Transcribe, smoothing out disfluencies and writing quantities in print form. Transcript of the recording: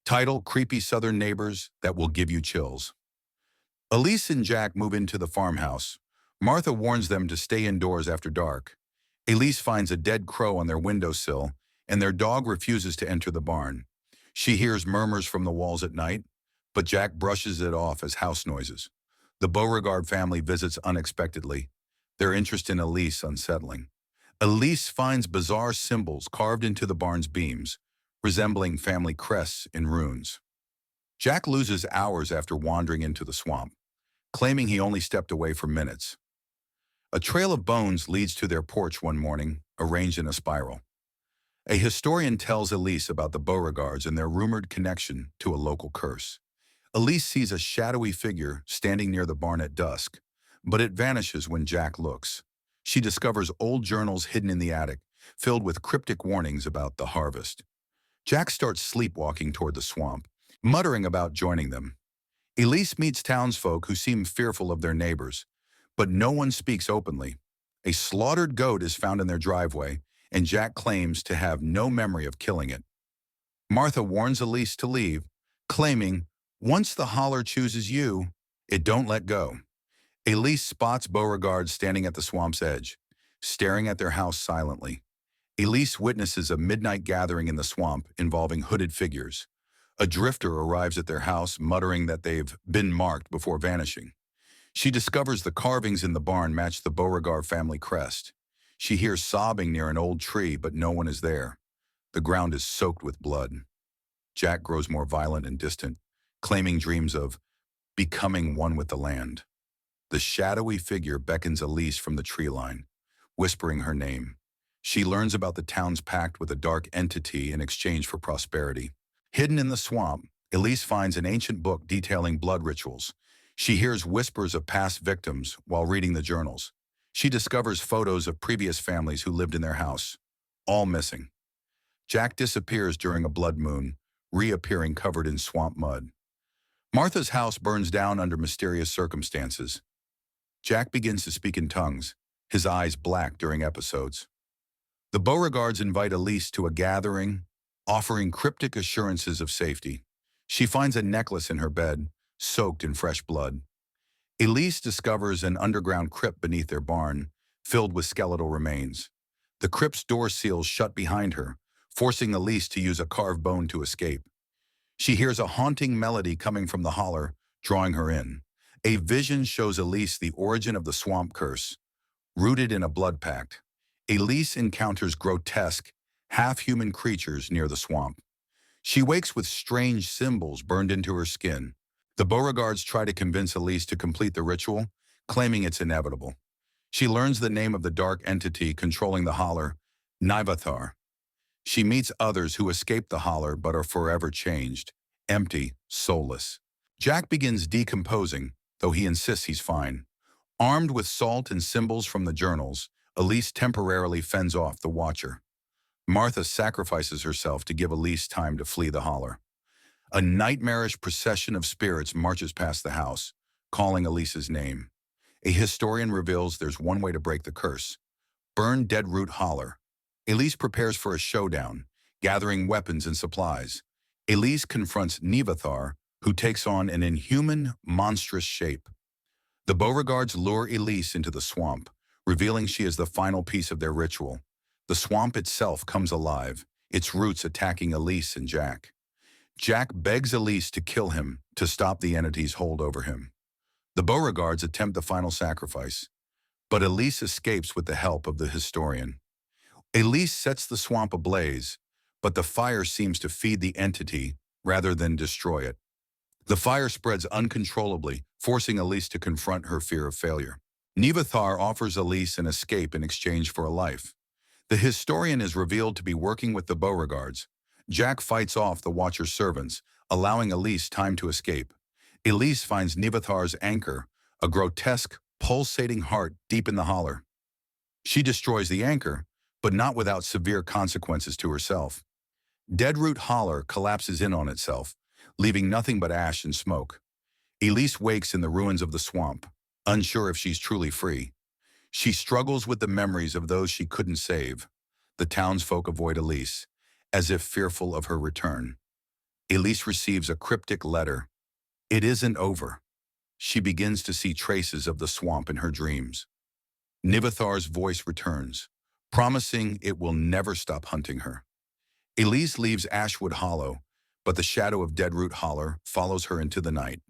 Title: Creepy Southern Neighbors That Will Give You Chills. Elise and Jack move into the farmhouse. Martha warns them to stay indoors after dark. Elise finds a dead crow on their windowsill, and their dog refuses to enter the barn. She hears murmurs from the walls at night, but Jack brushes it off as house noises. The Beauregard family visits unexpectedly, their interest in Elise unsettling. Elise finds bizarre symbols carved into the barn's beams, resembling family crests in runes. Jack loses hours after wandering into the swamp, claiming he only stepped away for minutes. A trail of bones leads to their porch one morning, arranged in a spiral. A historian tells Elise about the Beauregards and their rumored connection to a local curse. Elise sees a shadowy figure standing near the barn at dusk, but it vanishes when Jack looks. She discovers old journals hidden in the attic, filled with cryptic warnings about the harvest. Jack starts sleepwalking toward the swamp, muttering about joining them. Elise meets townsfolk who seem fearful of their neighbors, but no one speaks openly. A slaughtered goat is found in their driveway, and Jack claims to have no memory of killing it. Martha warns Elise to leave, claiming, "Once the holler chooses you, it don't let go." Elise spots Beauregard standing at the swamp's edge, staring at their house silently. Elise witnesses a midnight gathering in the swamp involving hooded figures. A drifter arrives at their house, muttering that they've been marked before vanishing. She discovers the carvings in the barn match the Beauregard family crest. She hears sobbing near an old tree, but no one is there. The ground is soaked with blood. Jack grows more violent and distant, claiming dreams of becoming one with the land. The shadowy figure beckons Elise from the tree line, whispering her name. She learns about the town's pact with a dark entity in exchange for prosperity. Hidden in the swamp, Elise finds an ancient book detailing blood rituals. She hears whispers of past victims while reading the journals. She discovers photos of previous families who lived in their house, all missing. Jack disappears during a blood moon, reappearing covered in swamp mud. Martha's house burns down under mysterious circumstances. Jack begins to speak in tongues, his eyes black during episodes. The Beauregards invite Elise to a gathering, offering cryptic assurances of safety. She finds a necklace in her bed, soaked in fresh blood. Elise discovers an underground crypt beneath their barn, filled with skeletal remains. The crypt's door seals shut behind her, forcing Elise to use a carved bone to escape. She hears a haunting melody coming from the holler, drawing her in. A vision shows Elise the origin of the swamp curse, rooted in a blood pact. Elise encounters grotesque, half-human creatures near the swamp. She wakes with strange symbols burned into her skin. The Beauregards try to convince Elise to complete the ritual, claiming it's inevitable. She learns the name of the dark entity controlling the holler, Nivathar. She meets others who escape the holler but are forever changed, empty, soulless. Jack begins decomposing, though he insists he's fine. Armed with salt and symbols from the journals, Elise temporarily fends off the Watcher. Martha sacrifices herself to give Elise time to flee the holler. A nightmarish procession of spirits marches past the house, calling Elise's name. A historian reveals there's one way to break the curse: burn Deadroot Holler. Elise prepares for a showdown, gathering weapons and supplies. Elise confronts Nivathar, who takes on an inhuman, monstrous shape. The Beauregards lure Elise into the swamp, revealing she is the final piece of their ritual. The swamp itself comes alive, its roots attacking Elise and Jack. Jack begs Elise to kill him to stop the entity's hold over him. The Beauregards attempt the final sacrifice, but Elise escapes with the help of the historian. Elise sets the swamp ablaze, but the fire seems to feed the entity rather than destroy it. The fire spreads uncontrollably, forcing Elise to confront her fear of failure. Nivathar offers Elise an escape in exchange for a life. The historian is revealed to be working with the Beauregards. Jack fights off the Watcher's servants, allowing Elise time to escape. Elise finds Nivathar's anchor, a grotesque, pulsating heart deep in the holler. She destroys the anchor, but not without severe consequences to herself. Deadroot Holler collapses in on itself, leaving nothing but ash and smoke. Elise wakes in the ruins of the swamp, unsure if she's truly free. She struggles with the memories of those she couldn't save. The townsfolk avoid Elise, as if fearful of her return. Elise receives a cryptic letter. It isn't over. She begins to see traces of the swamp in her dreams. Nivathar's voice returns, promising it will never stop hunting her. Elise leaves Ashwood Hollow, but the shadow of Deadroot Holler follows her into the night.